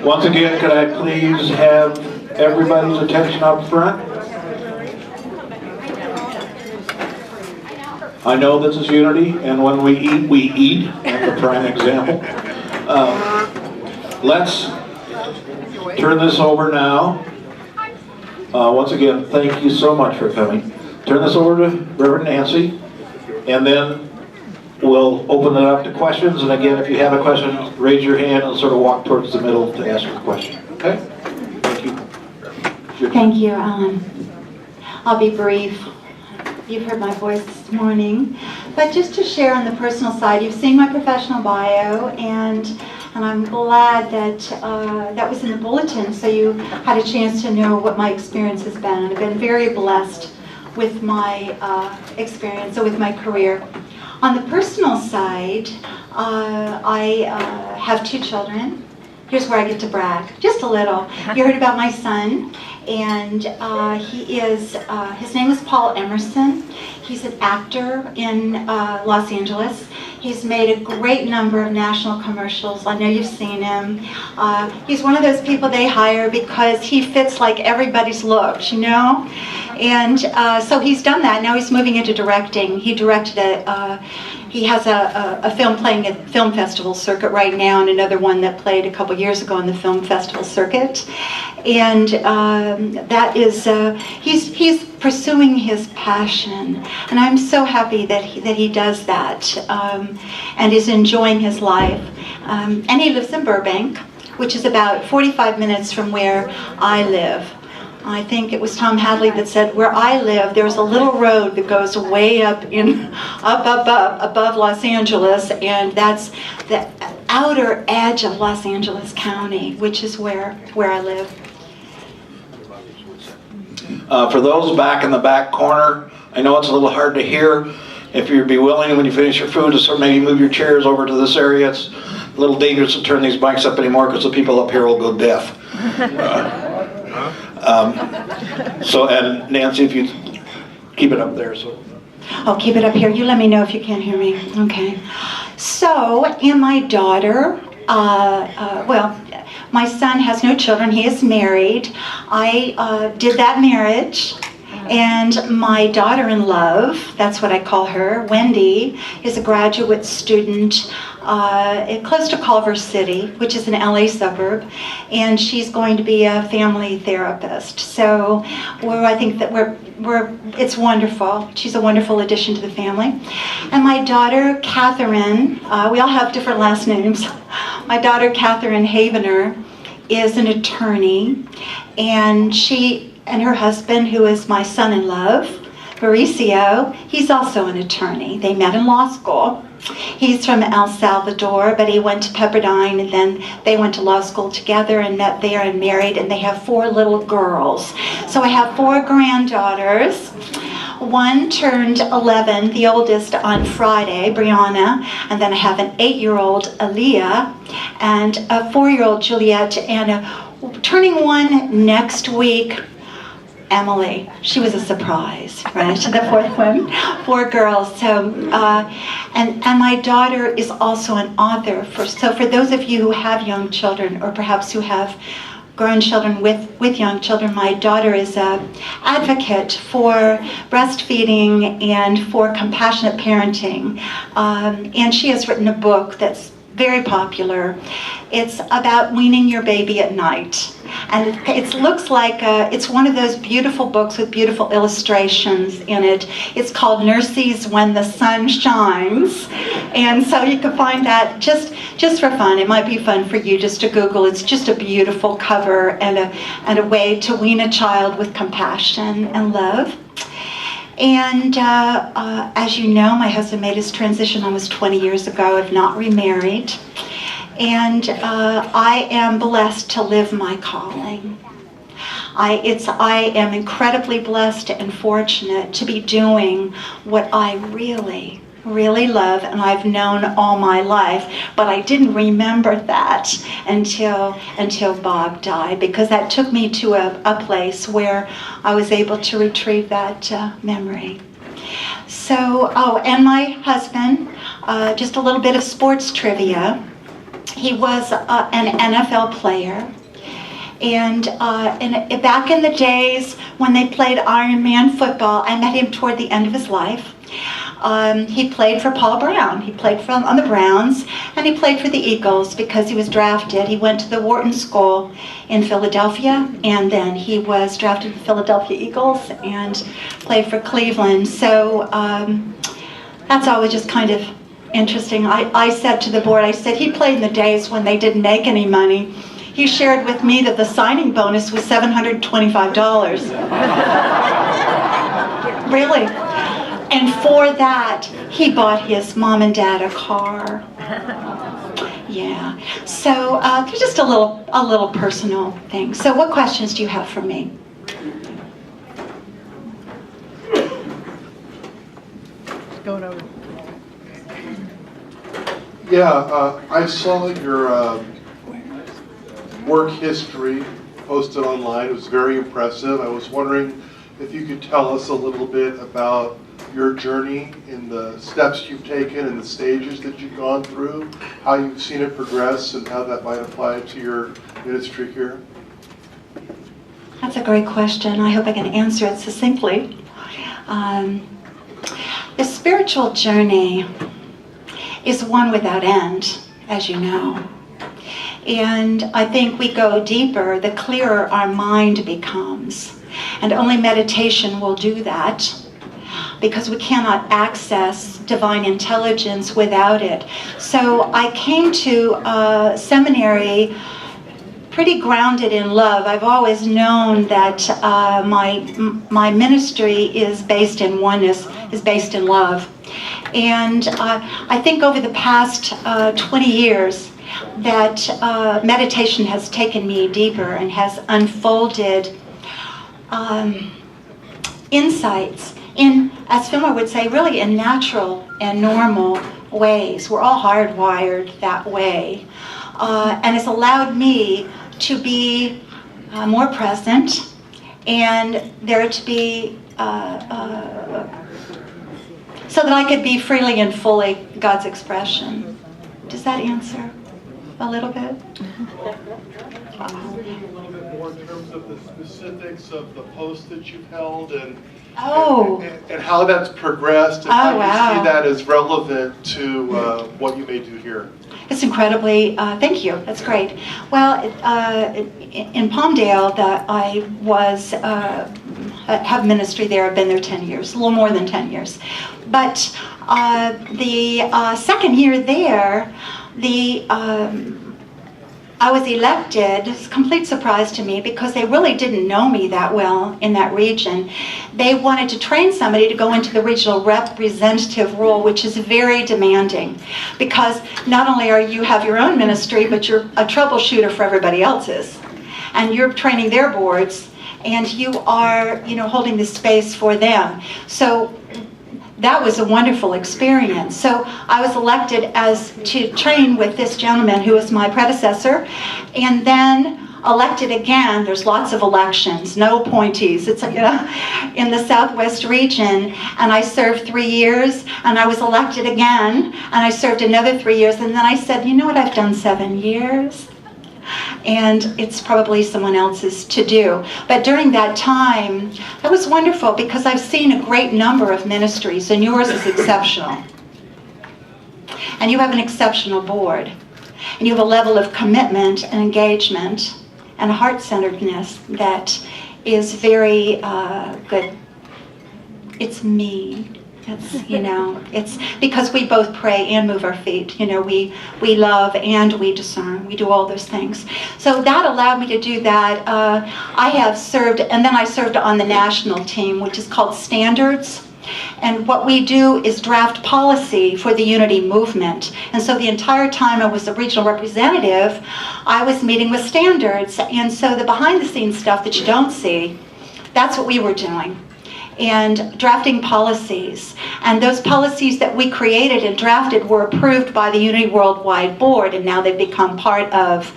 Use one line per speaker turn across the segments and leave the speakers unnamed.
Once again, could I please have everybody's attention up front? I know this is unity, and when we eat. I'm the prime example. Let's turn this over now. Once again, thank you so much for coming. Turn this over to Reverend Nancy, and then we'll open it up to questions. And again, if you have a question, raise your hand and sort of walk towards the middle to ask your question. Okay? Thank you.
Thank you, Alan. I'll be brief. You've heard my voice this morning. But just to share on the personal side, you've seen my professional bio, and I'm glad that that was in the bulletin, so you had a chance to know what my experience has been. I've been very blessed with my experience, so with my career. On the personal side, I have 2 children. Here's where I get to brag, just a little. You heard about my son, and he is, his name is Paul Emerson. He's an actor in Los Angeles. He's made a great number of national commercials. I know you've seen him. He's one of those people they hire because he fits like everybody's looks, you know? And so he's done that. Now he's moving into directing. He directed he has a film playing at film festival circuit right now, and another one that played a couple years ago on the film festival circuit. And that is, he's pursuing his passion, and I'm so happy that he does that, and is enjoying his life. And he lives in Burbank, which is about 45 minutes from where I live. I think it was Tom Hadley that said, where I live, there's a little road that goes way up above Los Angeles, and that's the outer edge of Los Angeles County, which is where I live.
For those back in the back corner, I know it's a little hard to hear. If you'd be willing, when you finish your food, to sort of maybe move your chairs over to this area. It's a little dangerous to turn these mics up anymore because the people up here will go deaf. So, and Nancy, if you keep it up there. So.
I'll keep it up here. You let me know if you can't hear me. Okay. So, and my daughter, well, my son has no children. He is married. I did that marriage. And my daughter-in-law, that's what I call her, Wendy, is a graduate student close to Culver City, which is an LA suburb, and she's going to be a family therapist. So I think that it's wonderful. She's a wonderful addition to the family. And my daughter, Catherine, we all have different last names. My daughter, Catherine Havener, is an attorney, and she and her husband, who is my son-in-law, Mauricio, he's also an attorney. They met in law school. He's from El Salvador, but he went to Pepperdine, and then they went to law school together and met there and married, and they have 4 little girls. So I have 4 granddaughters. One turned 11, the oldest, on Friday, Brianna, and then I have an 8-year-old, Aaliyah, and a 4-year-old, Juliet, and turning 1 next week, Emily. She was a surprise, right? The 4th one, 4 girls. So, and my daughter is also an author. So for those of you who have young children, or perhaps who have grown children with young children, my daughter is an advocate for breastfeeding and for compassionate parenting. And she has written a book that's very popular. It's about weaning your baby at night. And it looks like, it's one of those beautiful books with beautiful illustrations in it. It's called Nursies When the Sun Shines. And so you can find that just for fun. It might be fun for you just to Google. It's just a beautiful cover and a way to wean a child with compassion and love. And as you know, my husband made his transition almost 20 years ago. I've not remarried. And I am blessed to live my calling. I am incredibly blessed and fortunate to be doing what I really love, and I've known all my life, but I didn't remember that until Bob died, because that took me to a place where I was able to retrieve that memory. So, and my husband, just a little bit of sports trivia. he was an NFL player. And back in the days when they played Ironman football, I met him toward the end of his life. He played for Paul Brown. He played on the Browns, and he played for the Eagles because he was drafted. He went to the Wharton School in Philadelphia, and then he was drafted to the Philadelphia Eagles and played for Cleveland. So that's always just kind of interesting. I said to the board, I said, he played in the days when they didn't make any money. He shared with me that the signing bonus was $725. Really? And for that, he bought his mom and dad a car. Yeah. So there's just a little personal thing. So what questions do you have for me?
Going over.
Yeah, I saw your work history posted online. It was very impressive. I was wondering if you could tell us a little bit about your journey in the steps you've taken and the stages that you've gone through, how you've seen it progress, and how that might apply to your ministry here.
That's a great question. I hope I can answer it succinctly. The spiritual journey is one without end, as you know. And I think we go deeper, the clearer our mind becomes. And only meditation will do that, because we cannot access divine intelligence without it. So I came to seminary pretty grounded in love. I've always known that my ministry is based in oneness, is based in love. And I think over the past 20 years that meditation has taken me deeper and has unfolded insights in, as Fillmore would say, really in natural and normal ways. We're all hardwired that way. And it's allowed me to be more present, and there to be, so that I could be freely and fully God's expression. Does that answer a little bit?
A little bit more in terms of the specifics of the posts that you've held and how that's progressed and how you see that as relevant to what you may do here.
It's incredibly, thank you, that's great. Well, in Palmdale, I was, have ministry there, I've been there 10 years, a little more than 10 years. But the second year there, I was elected. It's a complete surprise to me because they really didn't know me that well in that region. They wanted to train somebody to go into the regional representative role, which is very demanding because not only are you have your own ministry, but you're a troubleshooter for everybody else's. And you're training their boards, and you are, holding the space for them. So that was a wonderful experience. So I was elected to train with this gentleman who was my predecessor, and then elected again. There's lots of elections, no appointees. It's in the Southwest region, and I served 3 years, and I was elected again, and I served another 3 years, and then I said, you know what, I've done 7 years. And it's probably someone else's to do. But during that time, that was wonderful because I've seen a great number of ministries, and yours is exceptional. And you have an exceptional board. And you have a level of commitment and engagement and heart-centeredness that is very good. It's me. It's because we both pray and move our feet. We love and we discern. We do all those things. So that allowed me to do that. I have served, and then I served on the national team, which is called Standards. And what we do is draft policy for the unity movement. And so the entire time I was a regional representative, I was meeting with Standards. And so the behind-the-scenes stuff that you don't see, that's what we were doing. And drafting policies. And those policies that we created and drafted were approved by the Unity Worldwide Board, and now they've become part of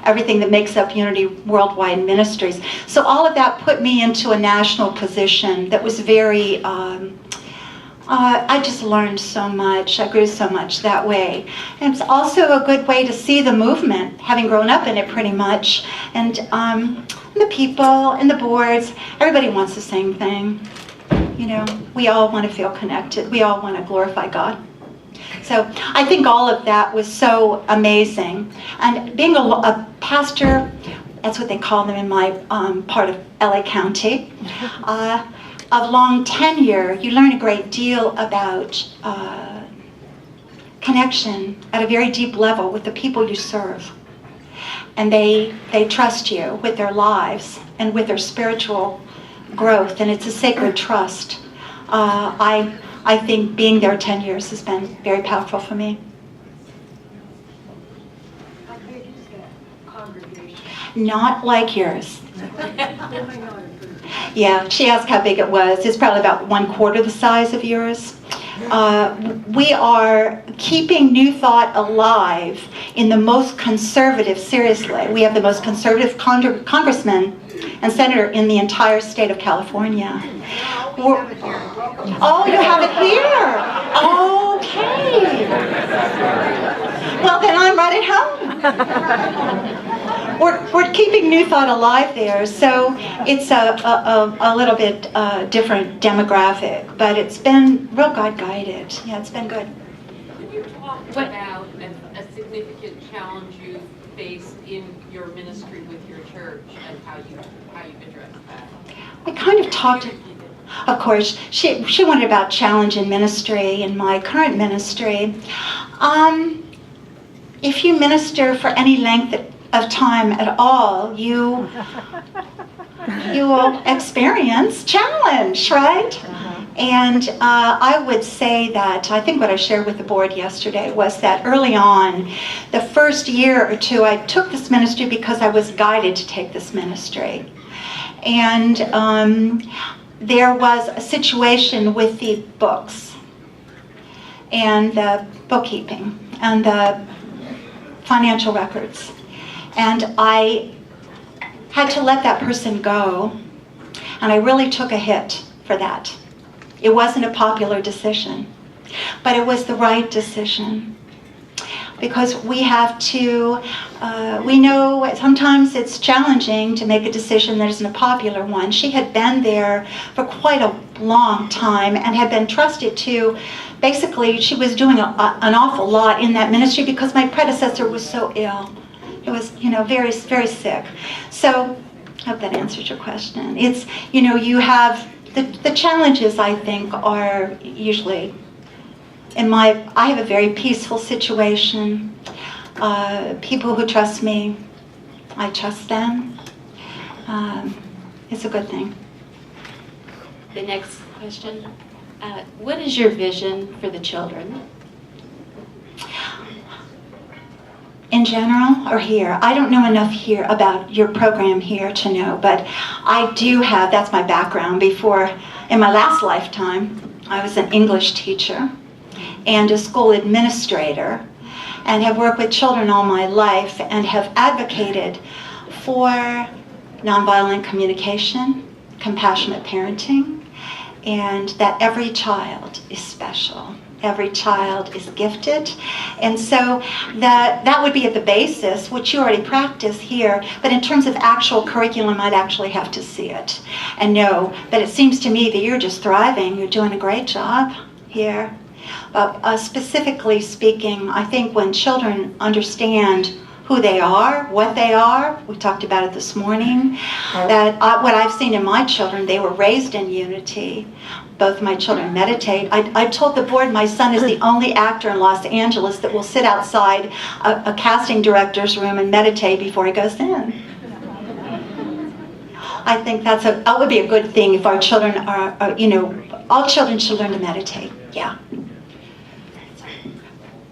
everything that makes up Unity Worldwide Ministries. So all of that put me into a national position that was very I just learned so much. I grew so much that way. And it's also a good way to see the movement, having grown up in it pretty much. And the people and the boards, everybody wants the same thing. You know, we all want to feel connected. We all want to glorify God. So I think all of that was so amazing. And being a pastor, that's what they call them in my part of LA County, of long tenure, you learn a great deal about connection at a very deep level with the people you serve. And they trust you with their lives and with their spiritual growth, and it's a sacred trust. I think being there 10 years has been very powerful for me.
How big is that congregation?
Not like yours. Yeah, she asked how big it was. It's probably about 1/4 the size of yours. We are keeping New Thought alive in the most conservative, seriously. We have the most conservative congressman and senator in the entire state of California. Oh, you have it here. Okay. Well, then I'm right at home. We're keeping New Thought alive there, so it's a little bit different demographic, but it's been real God-guided. Yeah, it's been good.
Can you talk about a significant challenge you face in your ministry with your church and how you've addressed that?
I kind of talked, of course, she wondered about challenge in ministry, in my current ministry. If you minister for any length of time at all, you will experience challenge, right? And I would say that, I think what I shared with the board yesterday was that early on, the first year or two, I took this ministry because I was guided to take this ministry. And there was a situation with the books and the bookkeeping and the financial records. And I had to let that person go, and I really took a hit for that. It wasn't a popular decision, but it was the right decision. Because we have to, we know sometimes it's challenging to make a decision that isn't a popular one. She had been there for quite a long time and had been trusted to, basically she was doing an awful lot in that ministry because my predecessor was so ill. It was, very, very sick. So, I hope that answers your question. It's, you have, the challenges, I think, are usually, I have a very peaceful situation. People who trust me, I trust them. It's a good thing.
The next question, what is your vision for the children?
In general or here? I don't know enough here about your program here to know, but I do have, that's my background. Before, in my last lifetime, I was an English teacher and a school administrator and have worked with children all my life and have advocated for nonviolent communication, compassionate parenting, and that every child is special. Every child is gifted. And so that would be at the basis, which you already practice here, but in terms of actual curriculum, I'd actually have to see it and know. But it seems to me that you're just thriving. You're doing a great job here. Specifically speaking, I think when children understand who they are, what they are, we talked about it this morning, that what I've seen in my children, they were raised in unity. Both my children meditate. I told the board my son is the only actor in Los Angeles that will sit outside a casting director's room and meditate before he goes in. I think that would be a good thing if our children are, all children should learn to meditate, yeah.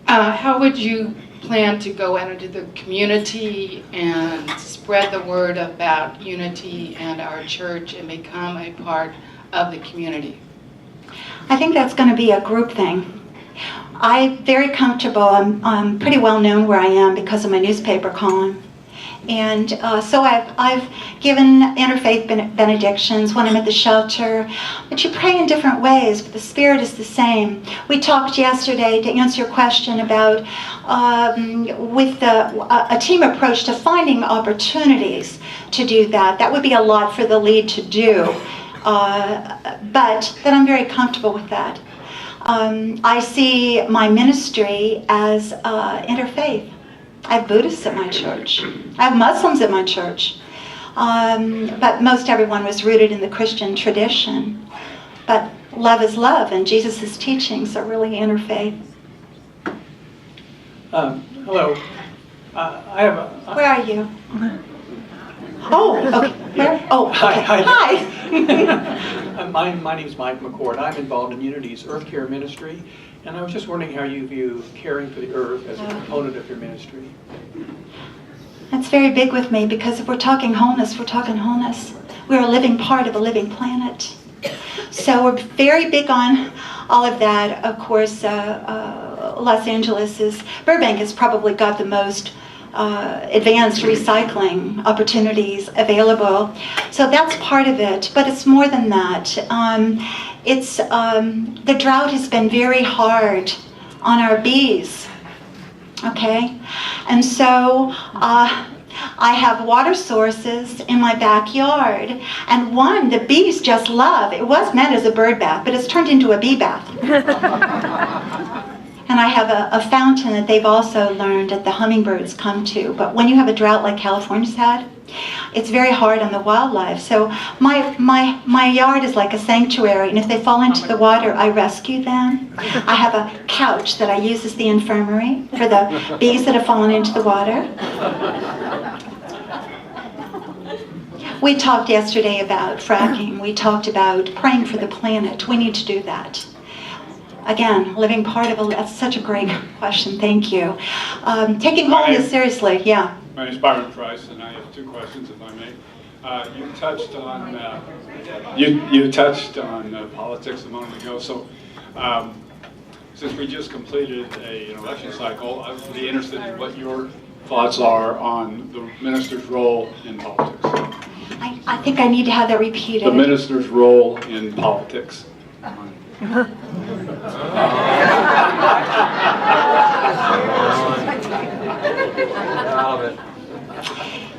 How would you plan to go out into the community and spread the word about unity and our church and become a part of the community?
I think that's going to be a group thing. I'm very comfortable. I'm pretty well known where I am because of my newspaper column. And so I've given interfaith benedictions when I'm at the shelter. But you pray in different ways, but the spirit is the same. We talked yesterday, to answer your question, about with a team approach to finding opportunities to do that. That would be a lot for the lead to do, but that I'm very comfortable with that. I see my ministry as interfaith. I have Buddhists at my church. I have Muslims at my church. But most everyone was rooted in the Christian tradition. But love is love, and Jesus' teachings are really interfaith.
Hello. I have a...
Where are you? Oh, okay. Where? Oh, okay.
Hi.
Hi.
My name is Mike McCord. I'm involved in Unity's Earth Care Ministry, and I was just wondering how you view caring for the earth as a component of your ministry.
That's very big with me, because if we're talking wholeness, we're talking wholeness. We're a living part of a living planet. So we're very big on all of that. Of course, Burbank has probably got the most advanced recycling opportunities available. So that's part of it, but it's more than that. The drought has been very hard on our bees, okay? And so I have water sources in my backyard, and one the bees just love. It was meant as a bird bath, but it's turned into a bee bath. And I have a fountain that they've also learned that the hummingbirds come to. But when you have a drought like California's had, it's very hard on the wildlife. So my yard is like a sanctuary, and if they fall into the water, I rescue them. I have a couch that I use as the infirmary for the bees that have fallen into the water. We talked yesterday about fracking. We talked about praying for the planet. We need to do that. Again, living part of that's such a great question, thank you. Taking holiness seriously, yeah.
My name is Byron Price, and I have two questions, if I may. You touched on politics a moment ago, so since we just completed an election cycle, I'd be interested in what your thoughts are on the minister's role in politics.
I think I need to have that repeated.
The minister's role in politics.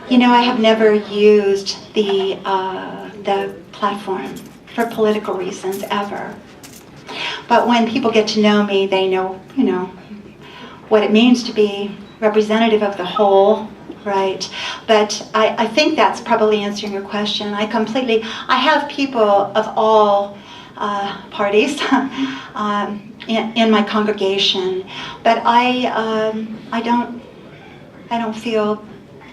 You know, I have never used the platform for political reasons ever. But when people get to know me, they know, what it means to be representative of the whole, right? But I think that's probably answering your question. I have people of all parties in my congregation, but I don't feel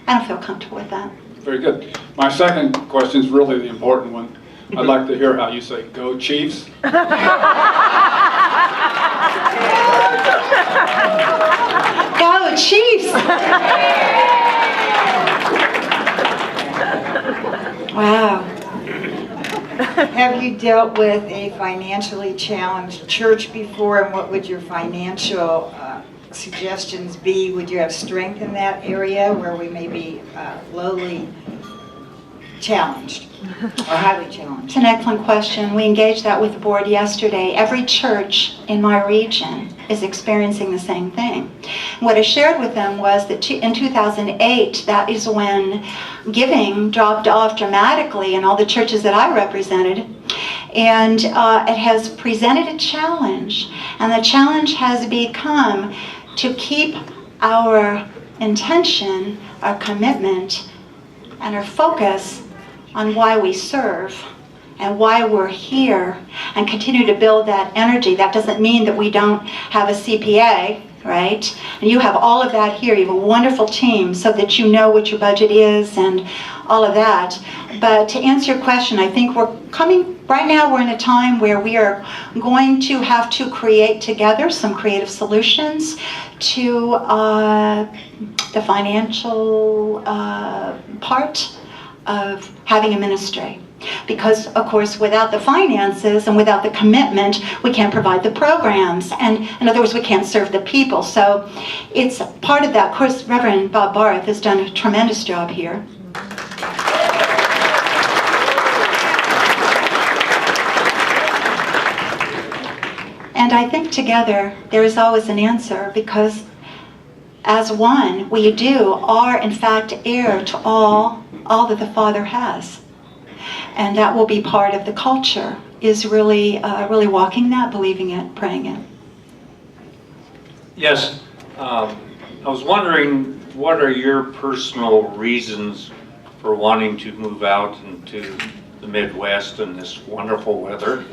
comfortable with that.
Very good. My second question is really the important one. I'd like to hear how you say, "Go Chiefs."
Go Chiefs! Wow.
Have you dealt with a financially challenged church before, and what would your financial suggestions be? Would you have strength in that area where we may be lowly challenged or highly challenged?
It's an excellent question. We engaged that with the board yesterday. Every church in my region is experiencing the same thing. What I shared with them was that in 2008, that is when giving dropped off dramatically in all the churches that I represented. And it has presented a challenge. And the challenge has become to keep our intention, our commitment, and our focus on why we serve and why we're here, and continue to build that energy. That doesn't mean that we don't have a CPA, right? And you have all of that here. You have a wonderful team so that you know what your budget is and all of that. But to answer your question, I think right now we're in a time where we are going to have to create together some creative solutions to the financial part of having a ministry. Because, of course, without the finances and without the commitment, we can't provide the programs. And in other words, we can't serve the people. So it's part of that. Of course, Reverend Bob Barth has done a tremendous job here. And I think together there is always an answer, because as one, we are in fact heir to all that the Father has. And that will be part of the culture, is really walking that, believing it, praying it.
Yes, I was wondering, what are your personal reasons for wanting to move out into the Midwest in this wonderful weather?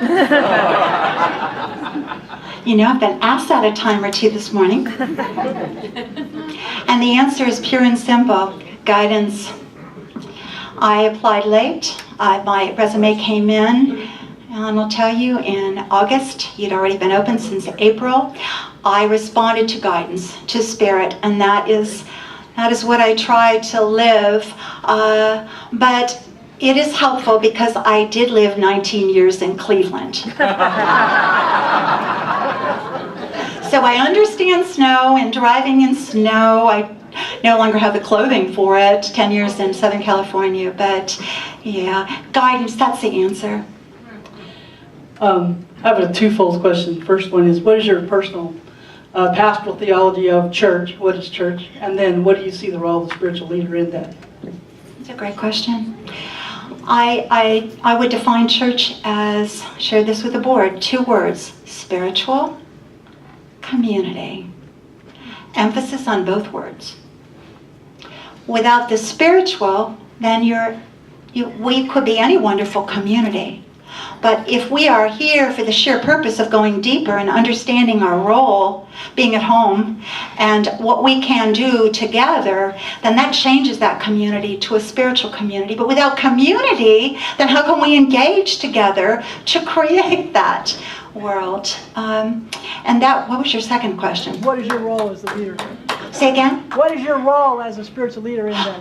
You know, I've been asked that a time or two this morning. And the answer is pure and simple: guidance. I applied late. My resume came in, and I'll tell you, in August. You'd already been open since April. I responded to guidance, to Spirit, and that is what I try to live. But it is helpful because I did live 19 years in Cleveland. So I understand snow and driving in snow. I no longer have the clothing for it. 10 years in Southern California, but yeah, guidance, that's the answer.
I have a twofold question. First one is, what is your personal pastoral theology of church? What is church? And then, what do you see the role of the spiritual leader in that?
That's a great question. I would define church as, share this with the board, 2 words: spiritual, community. Emphasis on both words. Without the spiritual, then we could be any wonderful community. But if we are here for the sheer purpose of going deeper and understanding our role, being at home, and what we can do together, then that changes that community to a spiritual community. But without community, then how can we engage together to create that world? And that, what was your second question?
What is your role as the leader?
Say again?
What is your role as a spiritual leader in that?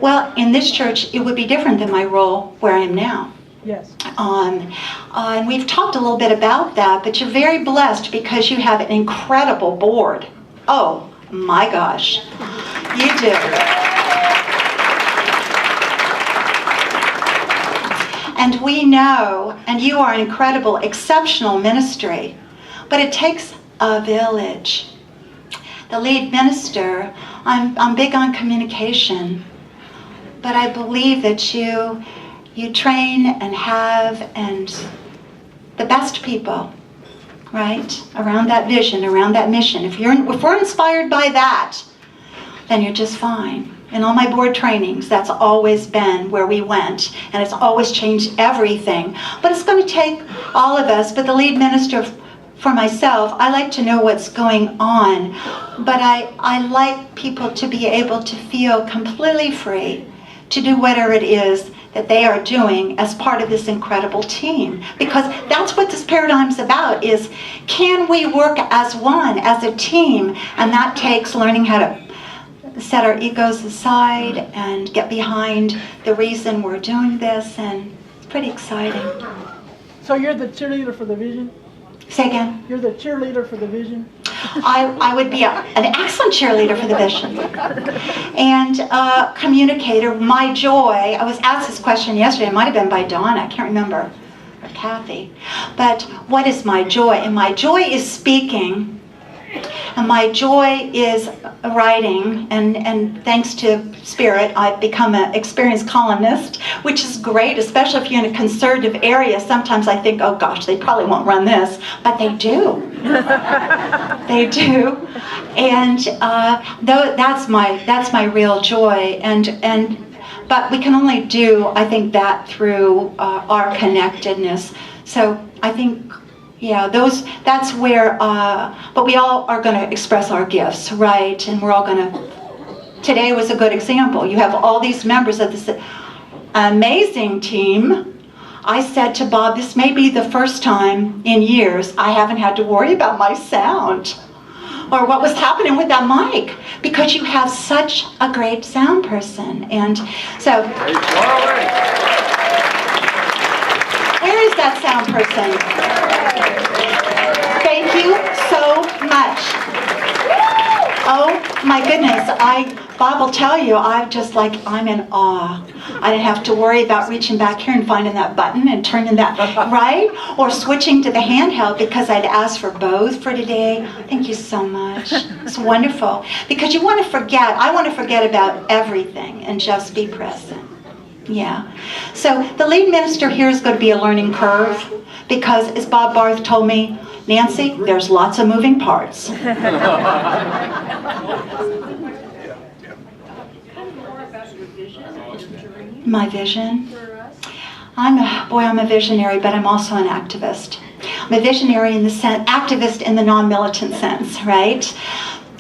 Well, in this church, it would be different than my role where I am now.
Yes.
And we've talked a little bit about that, but you're very blessed because you have an incredible board. Oh, my gosh. You do. And we know, and you are an incredible, exceptional ministry, but it takes a village. The lead minister, I'm big on communication, but I believe that you train and have and the best people, right, around that vision, around that mission. If we're inspired by that, then you're just fine. In all my board trainings, that's always been where we went, and it's always changed everything. But it's going to take all of us. But the lead minister, for myself, I like to know what's going on, but I like people to be able to feel completely free to do whatever it is that they are doing as part of this incredible team. Because that's what this paradigm's about, is can we work as one, as a team? And that takes learning how to set our egos aside and get behind the reason we're doing this, and it's pretty exciting.
So you're the cheerleader for the vision?
Say again?
You're the cheerleader for the vision?
I would be an excellent cheerleader for the vision. And communicator, my joy, I was asked this question yesterday, it might have been by Donna, I can't remember, or Kathy. But what is my joy? And my joy is speaking. And my joy is writing, and thanks to Spirit, I've become an experienced columnist, which is great, especially if you're in a conservative area. Sometimes I think, oh gosh, they probably won't run this, but they do. They do. And that's my real joy. But we can only do, I think, that through our connectedness. So I think, yeah, that's where, but we all are going to express our gifts, right? And we're all going to, today was a good example. You have all these members of this amazing team. I said to Bob, this may be the first time in years I haven't had to worry about my sound or what was happening with that mic, because you have such a great sound person. And so... that sound person? Thank you so much. Oh my goodness, Bob will tell you, I'm in awe. I didn't have to worry about reaching back here and finding that button and turning that, right? Or switching to the handheld because I'd asked for both for today. Thank you so much. It's wonderful. Because I want to forget about everything and just be present. Yeah. So the lead minister here is going to be a learning curve because, as Bob Barth told me, Nancy, there's lots of moving parts. My vision? I'm a visionary, but I'm also an activist. I'm a visionary in the sense, activist in the non-militant sense, right?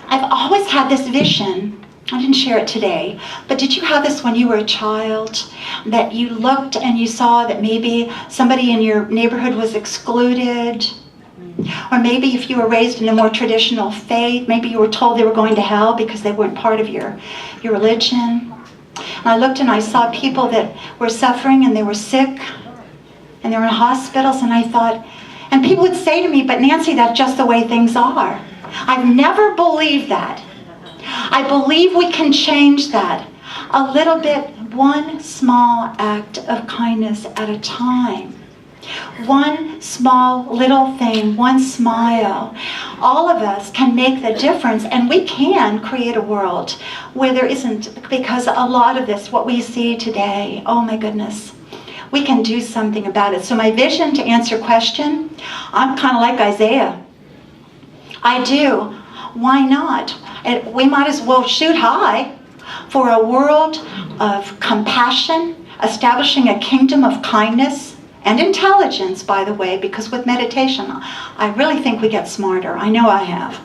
I've always had this vision. I didn't share it today, but did you have this when you were a child, that you looked and you saw that maybe somebody in your neighborhood was excluded? Or maybe if you were raised in a more traditional faith, maybe you were told they were going to hell because they weren't part of your religion. And I looked and I saw people that were suffering and they were sick and they were in hospitals, and I thought, and people would say to me, but Nancy, that's just the way things are. I've never believed that. I believe we can change that a little bit, one small act of kindness at a time. One small little thing, one smile. All of us can make the difference, and we can create a world where there isn't, because a lot of this, what we see today, oh my goodness, we can do something about it. So my vision, to answer your question, I'm kind of like Isaiah. I do. Why not? We might as well shoot high for a world of compassion, establishing a kingdom of kindness and intelligence, by the way, because with meditation, I really think we get smarter. I know I have.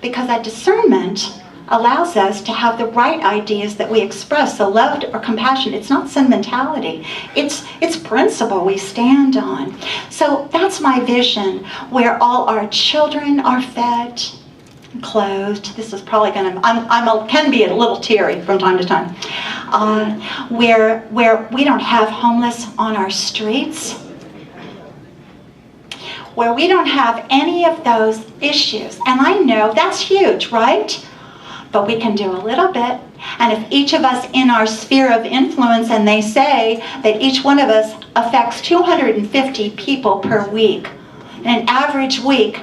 Because that discernment allows us to have the right ideas that we express. So love or compassion, it's not sentimentality. It's principle we stand on. So that's my vision, where all our children are fed, clothed. This is probably going to, can be a little teary from time to time. Where we don't have homeless on our streets, where we don't have any of those issues. And I know that's huge, right? But we can do a little bit. And if each of us in our sphere of influence, and they say that each one of us affects 250 people per week, in an average week,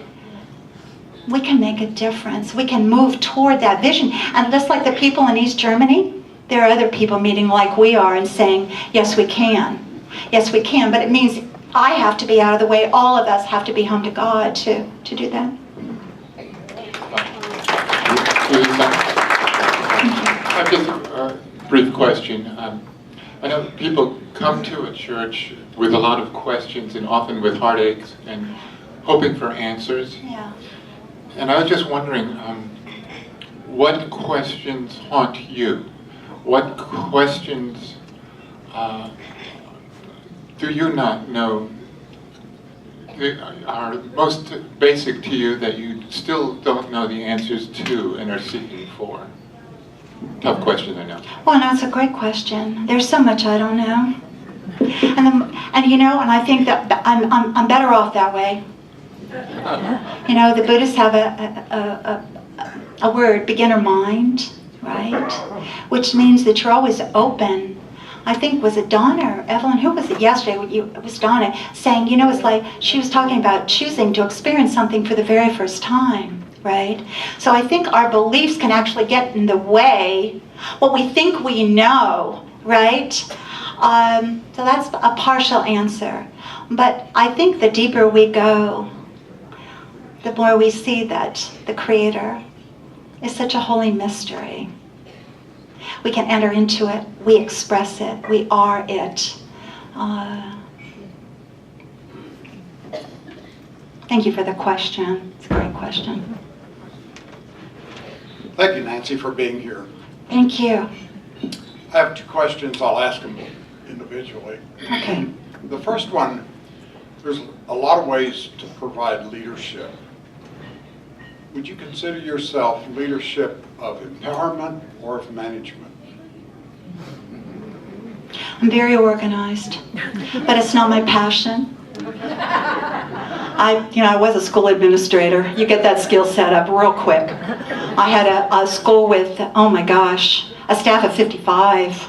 we can make a difference. We can move toward that vision. And just like the people in East Germany, there are other people meeting like we are and saying, yes, we can. Yes, we can. But it means I have to be out of the way. All of us have to be home to God to do that.
I've just a brief question. I know people come to a church with a lot of questions and often with heartaches and hoping for answers.
Yeah.
And I was just wondering, what questions haunt you? What questions do you not know are most basic to you that you still don't know the answers to and are seeking for? Tough question, I know.
Well, no, it's a great question. There's so much I don't know, and I think that I'm better off that way. You know, the Buddhists have a word, beginner mind, right? Which means that you're always open. I think, was it Donna or Evelyn? Who was it yesterday? It was Donna saying, you know, it's like she was talking about choosing to experience something for the very first time, right? So I think our beliefs can actually get in the way, what we think we know, right? So that's a partial answer. But I think the deeper we go, the more we see that the Creator is such a holy mystery. We can enter into it, we express it, we are it. Thank you for the question. It's a great question.
Thank you, Nancy, for being here.
Thank you.
I have two questions. I'll ask them individually.
Okay.
The first one, there's a lot of ways to provide leadership. Would you consider yourself leadership of empowerment or of management?
I'm very organized, but it's not my passion. I was a school administrator. You get that skill set up real quick. I had a school with, oh my gosh, a staff of 55.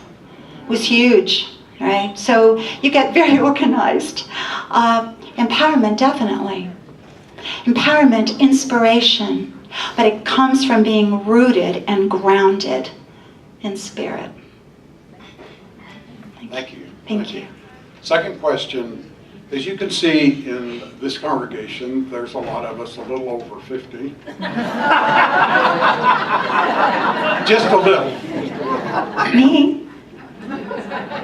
It was huge, right? So you get very organized. Empowerment, definitely. Empowerment, inspiration, but it comes from being rooted and grounded in spirit.
Thank you.
Thank you.
Second question, as you can see in this congregation, there's a lot of us a little over 50. Just a little.
Me?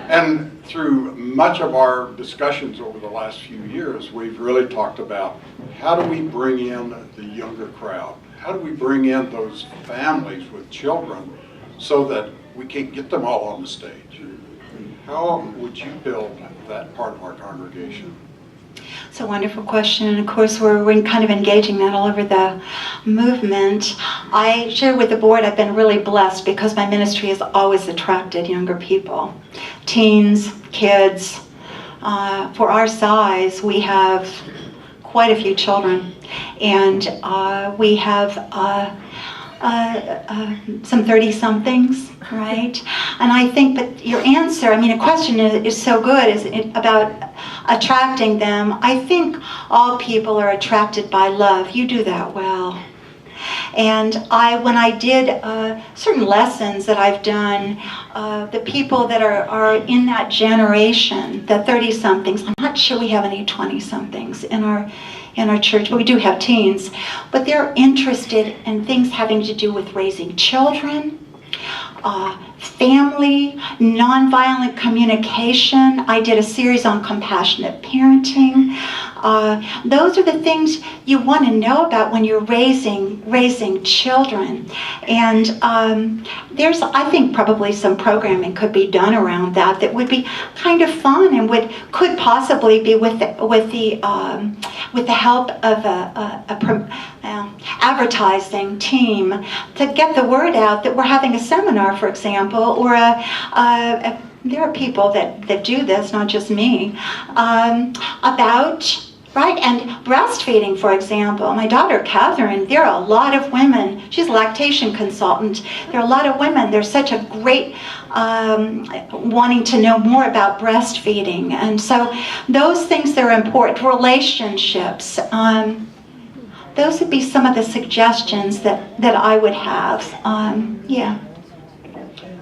And through much of our discussions over the last few years, we've really talked about how do we bring in the younger crowd? How do we bring in those families with children so that we can get them all on the stage? How would you build that part of our congregation?
It's a wonderful question, and of course we're kind of engaging that all over the movement. I share with the board I've been really blessed because my ministry has always attracted younger people, teens, kids. For our size, we have quite a few children, and we have some 30-somethings, right? And I think, but your answer, a question is so good, is about attracting them. I think all people are attracted by love. You do that well. And when I did certain lessons that I've done, the people that are in that generation, the 30-somethings, I'm not sure we have any 20-somethings in our church, but we do have teens. But they're interested in things having to do with raising children, family, nonviolent communication. I did a series on compassionate parenting. Those are the things you want to know about when you're raising children. And there's, I think, probably some programming could be done around that would be kind of fun and could possibly be with the help of a advertising team to get the word out that we're having a seminar, for example, or there are people that do this, not just me, about, right, and breastfeeding, for example. My daughter, Catherine, there are a lot of women, she's a lactation consultant, there are a lot of women, there's such a great wanting to know more about breastfeeding. And so those things that are important, relationships, those would be some of the suggestions that I would have. Yeah.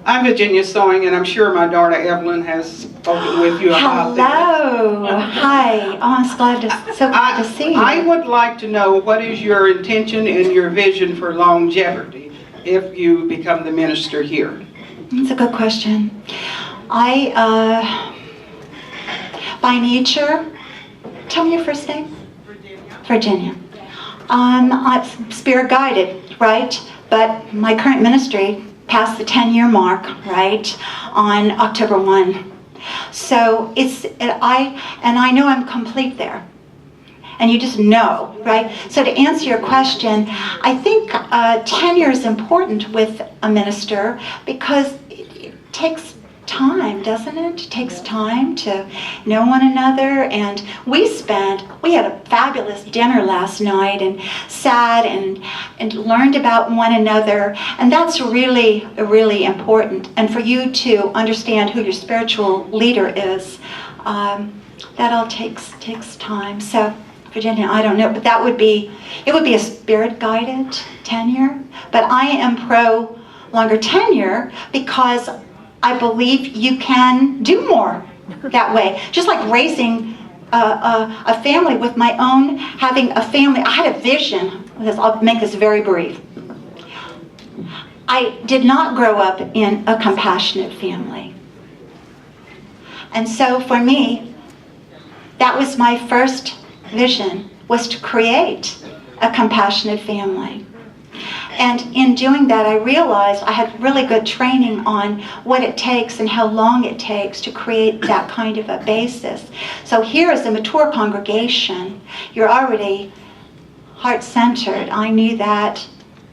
I'm Virginia Sewing, and I'm sure my daughter Evelyn has spoken with you about this.
Hello. Hi. Oh, I'm so glad to see you.
I would like to know what is your intention and your vision for longevity if you become the minister here?
That's a good question. By nature, tell me your first name. Virginia. I'm spirit guided, right? But my current ministry passed the 10-year mark, right, on October 1. So I know I'm complete there. And you just know, right? So to answer your question, I think tenure is important with a minister because it takes time, doesn't it? It takes time to know one another. And we had a fabulous dinner last night and sat and learned about one another. And that's really, really important. And for you to understand who your spiritual leader is, that all takes time. So Virginia, I don't know, but it would be a spirit-guided tenure. But I am pro longer tenure because I believe you can do more that way. Just like raising a family with my own, having a family. I had a vision. I'll make this very brief. I did not grow up in a compassionate family. And so for me, that was my first vision, was to create a compassionate family. And in doing that, I realized I had really good training on what it takes and how long it takes to create that kind of a basis. So here as a mature congregation, you're already heart-centered. I knew that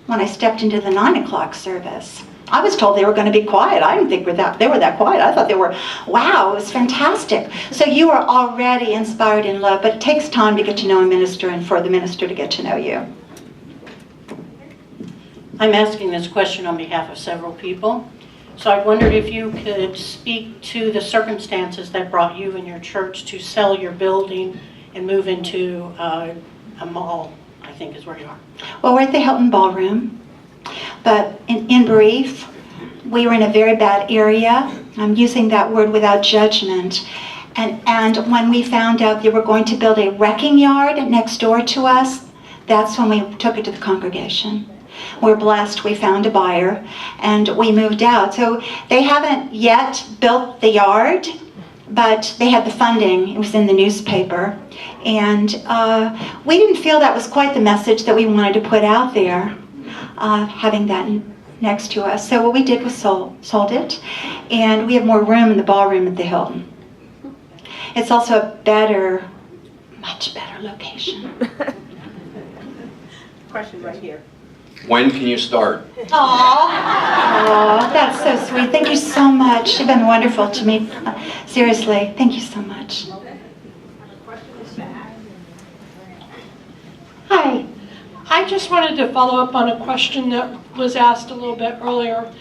when I stepped into the 9 o'clock service. I was told they were going to be quiet. I didn't think they were that quiet. I thought they were, wow, it was fantastic. So you are already inspired in love, but it takes time to get to know a minister and for the minister to get to know you.
I'm asking this question on behalf of several people. So I wondered if you could speak to the circumstances that brought you and your church to sell your building and move into a mall, I think is where you are.
Well, we're at the Hilton Ballroom, but in brief, we were in a very bad area. I'm using that word without judgment. And when we found out they were going to build a wrecking yard next door to us, that's when we took it to the congregation. We're blessed, we found a buyer, and we moved out. So they haven't yet built the yard, but they had the funding. It was in the newspaper. And we didn't feel that was quite the message that we wanted to put out there, having that next to us. So what we did was sold it, and we have more room in the ballroom at the Hilton. It's also a better, much better location.
Question right here.
When can you start?
Aww, that's so sweet. Thank you so much. You've been wonderful to me. Seriously, thank you so much.
Hi. I just wanted to follow up on a question that was asked a little bit earlier.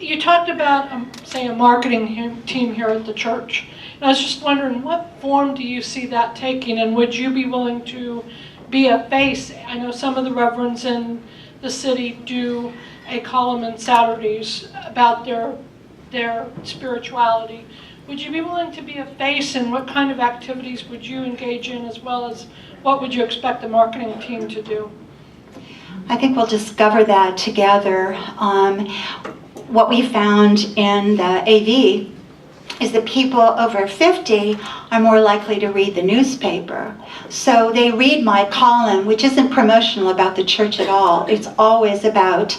You talked about, say, a marketing team here at the church. And I was just wondering, what form do you see that taking? And would you be willing to be a face? I know some of the reverends in the city do a column on Saturdays about their spirituality. Would you be willing to be a face, and what kind of activities would you engage in, as well as what would you expect the marketing team to do?
I think we'll discover that together. What we found in the AV is that people over 50 are more likely to read the newspaper. So they read my column, which isn't promotional about the church at all. It's always about,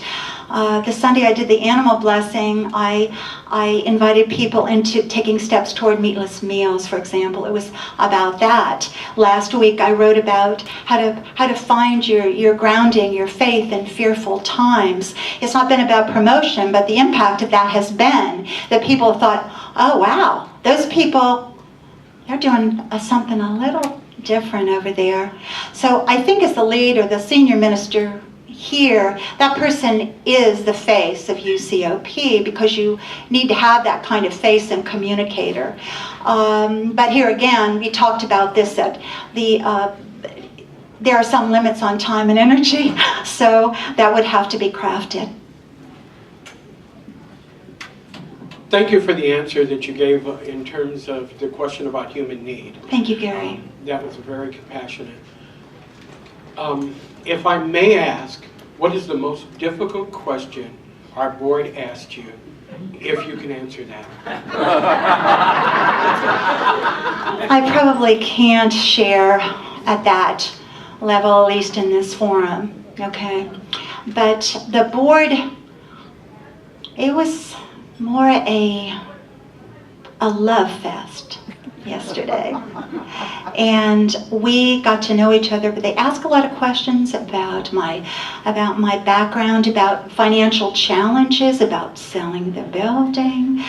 the Sunday I did the animal blessing, I invited people into taking steps toward meatless meals, for example. It was about that. Last week I wrote about how to find your grounding, your faith in fearful times. It's not been about promotion, but the impact of that has been that people have thought, oh wow, those people, they're doing something a little different over there. So I think as the lead or the senior minister here, that person is the face of UCOP, because you need to have that kind of face and communicator. But here again, we talked about this, that there are some limits on time and energy, so that would have to be crafted.
Thank you for the answer that you gave in terms of the question about human need.
Thank you, Gary.
That was very compassionate. If I may ask, what is the most difficult question our board asked you, if you can answer that?
I probably can't share at that level, at least in this forum, okay? But the board, it was more a love fest yesterday. And we got to know each other, but they asked a lot of questions about my background, about financial challenges, about selling the building,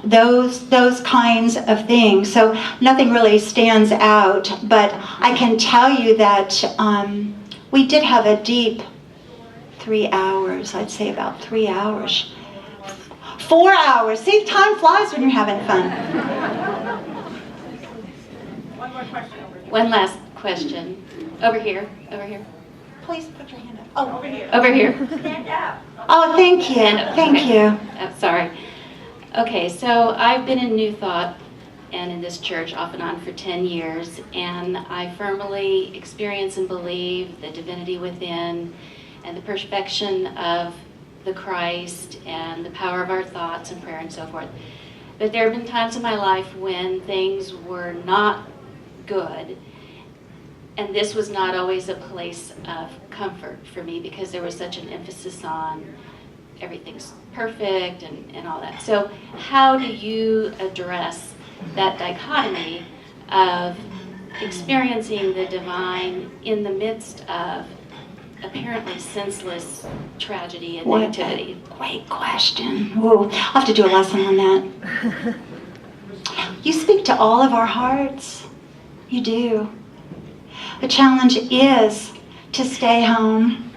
those kinds of things. So nothing really stands out, but I can tell you that we did have a deep 3 hours, I'd say about 3 hours. 4 hours. See, time flies when you're having fun.
One more question over here.
One last question. Over here. Over here.
Please put your hand up. Oh,
over here.
Over here.
Stand up.
Oh, thank you. Thank you.
Sorry. Okay, so I've been in New Thought and in this church off and on for 10 years, and I firmly experience and believe the divinity within and the perfection of the Christ and the power of our thoughts and prayer and so forth. But there have been times in my life when things were not good, and this was not always a place of comfort for me, because there was such an emphasis on everything's perfect and all that. So how do you address that dichotomy of experiencing the divine in the midst of apparently senseless tragedy and
What a
negativity?
great question. Ooh, I'll have to do a lesson on that. You speak to all of our hearts. You do. The challenge is to stay home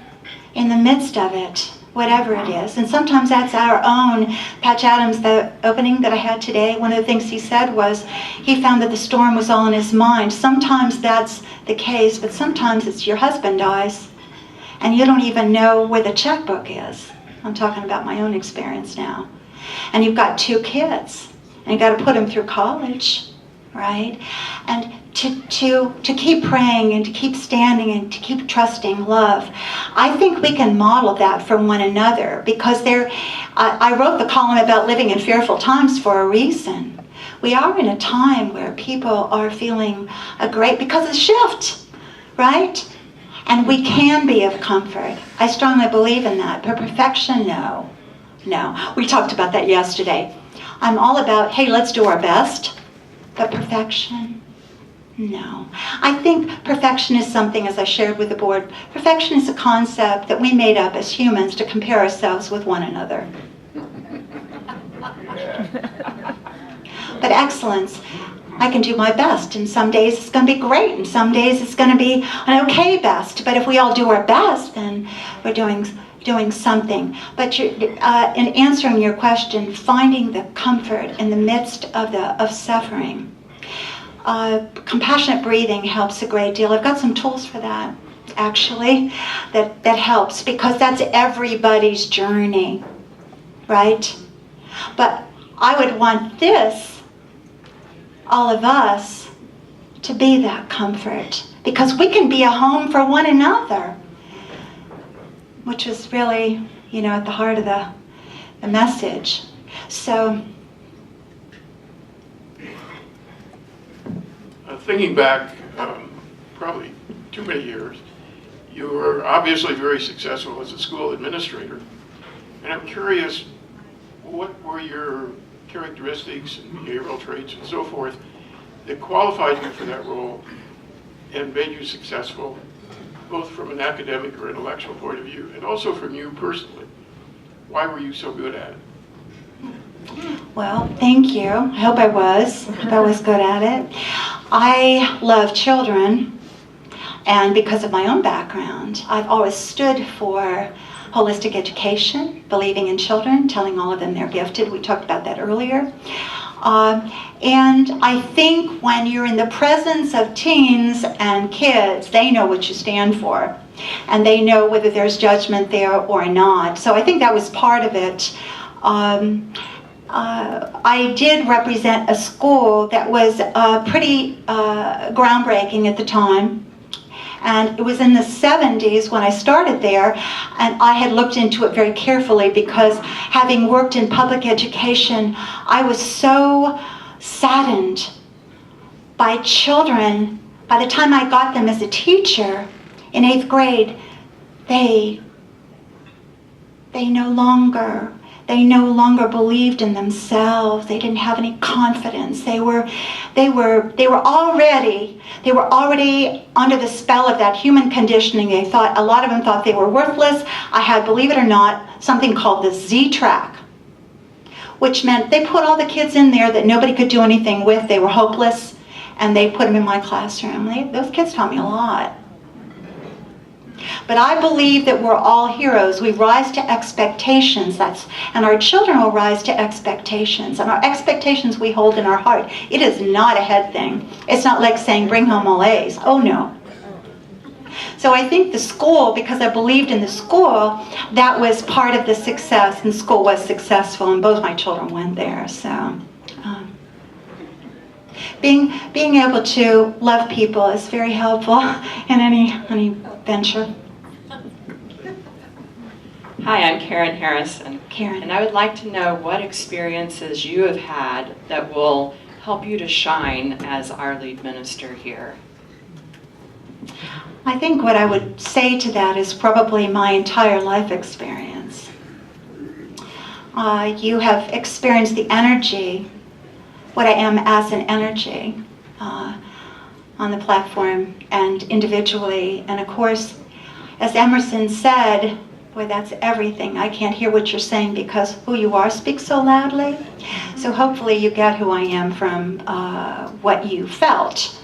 in the midst of it, whatever it is. And sometimes that's our own. Patch Adams, the opening that I had today, one of the things he said was he found that the storm was all in his mind. Sometimes that's the case, but sometimes it's your husband dies and you don't even know where the checkbook is. I'm talking about my own experience now. And you've got 2 kids and you've got to put them through college, right? And to keep praying and to keep standing and to keep trusting love. I think we can model that from one another because I wrote the column about living in fearful times for a reason. We are in a time where people are feeling because of the shift, right? And we can be of comfort. I strongly believe in that. But perfection, no. No. We talked about that yesterday. I'm all about, hey, let's do our best. But perfection, no. I think perfection is something, as I shared with the board, perfection is a concept that we made up as humans to compare ourselves with one another. But excellence, I can do my best, and some days it's going to be great, and some days it's going to be an okay best. But if we all do our best, then we're doing something. But in answering your question, finding the comfort in the midst of suffering. Compassionate breathing helps a great deal. I've got some tools for that, actually, that helps because that's everybody's journey, right? But I would want all of us, to be that comfort because we can be a home for one another, which is really, at the heart of the message. So,
thinking back probably too many years, you were obviously very successful as a school administrator. And I'm curious, what were your characteristics and behavioral traits and so forth that qualified you for that role and made you successful, both from an academic or intellectual point of view, and also from you personally? Why were you so good at it?
Well, thank you. I hope I was good at it. I love children, and because of my own background, I've always stood for holistic education, believing in children, telling all of them they're gifted. We talked about that earlier. And I think when you're in the presence of teens and kids, they know what you stand for. And they know whether there's judgment there or not. So I think that was part of it. I did represent a school that was pretty groundbreaking at the time. And it was in the 70s when I started there, and I had looked into it very carefully because having worked in public education, I was so saddened by children. By the time I got them as a teacher in 8th grade, they no longer believed in themselves. They didn't have any confidence. They were already under the spell of that human conditioning. A lot of them thought they were worthless. I had, believe it or not, something called the Z track, which meant they put all the kids in there that nobody could do anything with. They were hopeless, and they put them in my classroom. Those kids taught me a lot. But I believe that we're all heroes. We rise to expectations, and our children will rise to expectations. And our expectations we hold in our heart. It is not a head thing. It's not like saying, bring home all A's. Oh, no. So I think the school, because I believed in the school, that was part of the success, and school was successful, and both my children went there. So being able to love people is very helpful in any venture.
Hi, I'm Karen Harrison.
Karen.
And I would like to know what experiences you have had that will help you to shine as our lead minister here.
I think what I would say to that is probably my entire life experience. You have experienced the energy, what I am as an energy, on the platform and individually. And of course, as Emerson said, boy, that's everything. I can't hear what you're saying because who you are speaks so loudly. So hopefully you get who I am from what you felt.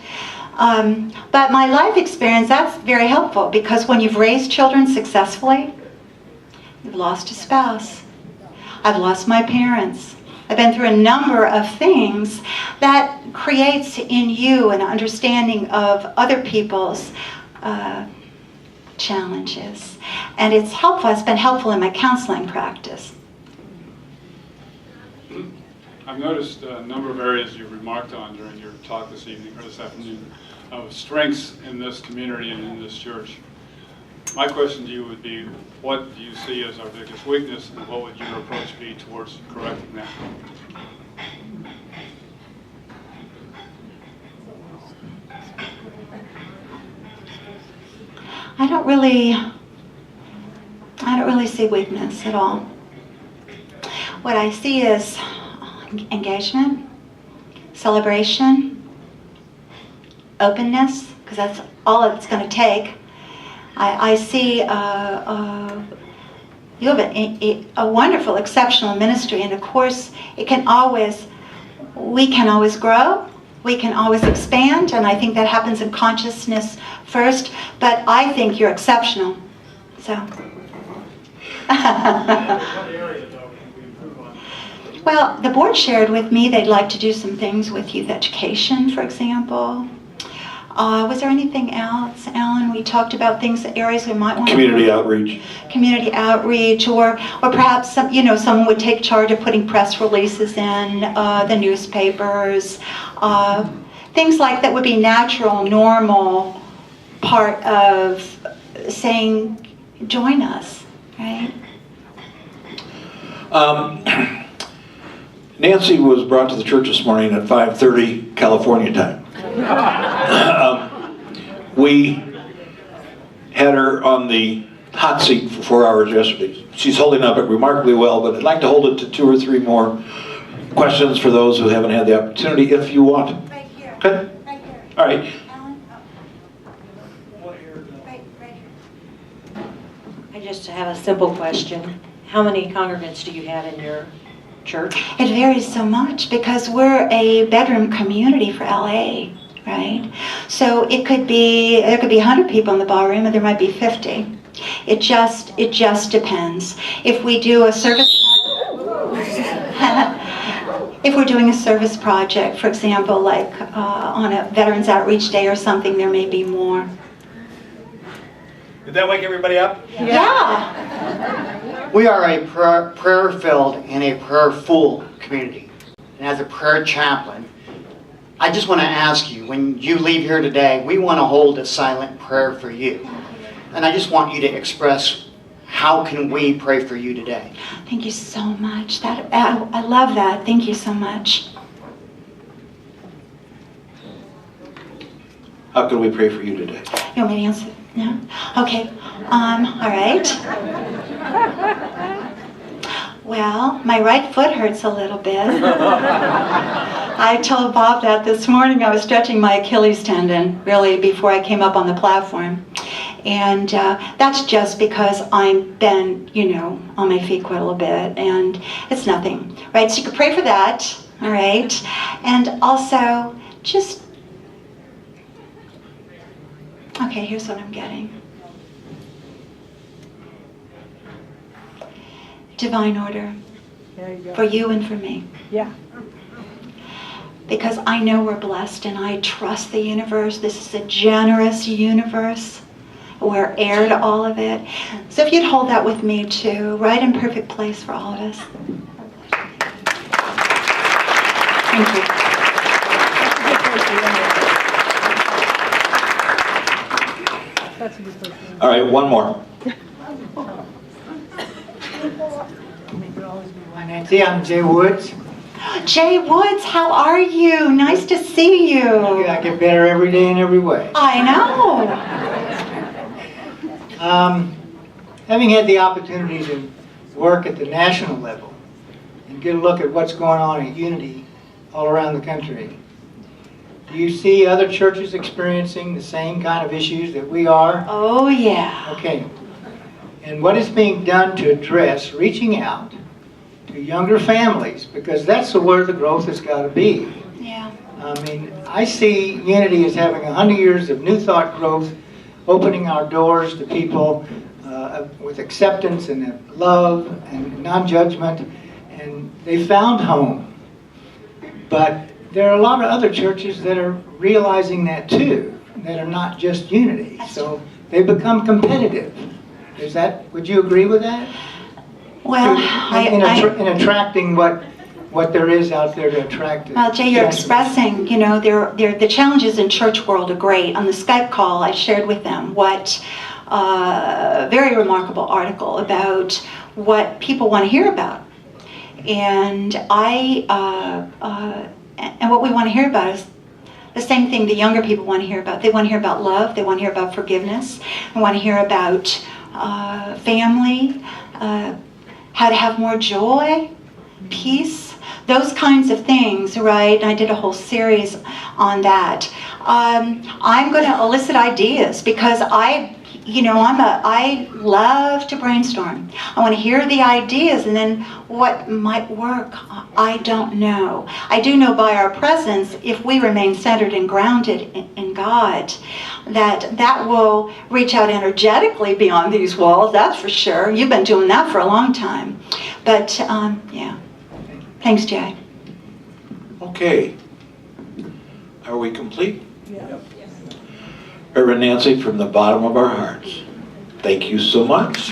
But my life experience, that's very helpful because when you've raised children successfully, you've lost a spouse. I've lost my parents. I've been through a number of things that creates in you an understanding of other people's challenges. And it's helpful. It's been helpful in my counseling practice.
I've noticed a number of areas you remarked on during your talk this evening, or this afternoon, of strengths in this community and in this church. My question to you would be, what do you see as our biggest weakness, and what would your approach be towards correcting that?
I don't really see weakness at all. What I see is engagement, celebration, openness, because that's all it's going to take. I see you have a wonderful, exceptional ministry, and of course, we can always grow, we can always expand, and I think that happens in consciousness first, but I think you're exceptional, so. Well, the board shared with me they'd like to do some things with youth education, for example. Was there anything else, Alan? We talked about things, areas we might want
community outreach.
Community outreach, or perhaps someone would take charge of putting press releases in the newspapers, things like that would be natural, normal part of saying, join us, right?
Nancy was brought to the church this morning at 5:30 California time. We had her on the hot seat for 4 hours yesterday. She's holding up it remarkably well, but I'd like to hold it to 2 or 3 more questions for those who haven't had the opportunity, if you want.
Right here.
Okay?
Right here.
All right.
Alan? Right here.
I just have a simple question. How many congregants do you have in your church?
It varies so much because we're a bedroom community for LA, right? So there could be 100 people in the ballroom, and there might be 50. It just depends. If we do a service, if we're doing a service project, for example, like on a Veterans Outreach Day or something, there may be more.
Did that wake everybody up?
Yeah.
We are a prayer-filled and a prayer-full community. And as a prayer chaplain, I just want to ask you, when you leave here today, we want to hold a silent prayer for you. And I just want you to express, how can we pray for you today?
Thank you so much. I love that. Thank you so much.
How can we pray for you today?
You want me to answer? No? Okay. All right. Well, my right foot hurts a little bit. I told Bob that this morning. I was stretching my Achilles tendon, really, before I came up on the platform. And that's just because I've been, on my feet quite a little bit, and it's nothing, right? So you could pray for that, all right? And also, just, okay, here's what I'm getting. Divine order.
There you go.
For you and for me.
Yeah.
Because I know we're blessed and I trust the universe. This is a generous universe. We're heir to all of it. So if you'd hold that with me too, right in perfect place for all of us. Thank you.
All right, one more.
Hi Nancy, I'm Jay Woods.
Jay Woods, how are you? Nice to see you.
I get better every day in every way.
I know.
Having had the opportunity to work at the national level and get a look at what's going on in Unity all around the country, Do you see other churches experiencing the same kind of issues that we are?
Oh, yeah.
Okay. And what is being done to address reaching out to younger families? Because that's where the growth has got to be.
Yeah.
I mean, I see Unity as having 100 years of new thought growth, opening our doors to people with acceptance and love and non-judgment, and they found home. But there are a lot of other churches that are realizing that too, that are not just Unity. So they become competitive. Would you agree with that?
Well,
in attracting what there is out there to attract.
Well, Jay, you're expressing, you know, the challenges in church world are great. On the Skype call, I shared with them what very remarkable article about what people want to hear about, and and what we want to hear about is the same thing the younger people want to hear about. They want to hear about love. They want to hear about forgiveness. They want to hear about family, how to have more joy, peace, those kinds of things, right? I did a whole series on that. I'm going to elicit ideas because I love to brainstorm. I want to hear the ideas, and then what might work, I don't know. I do know by our presence, if we remain centered and grounded in God, that will reach out energetically beyond these walls, that's for sure. You've been doing that for a long time. But, yeah. Thanks, Jay.
Okay. Are we complete? Yeah. Reverend Nancy, from the bottom of our hearts, thank you so much.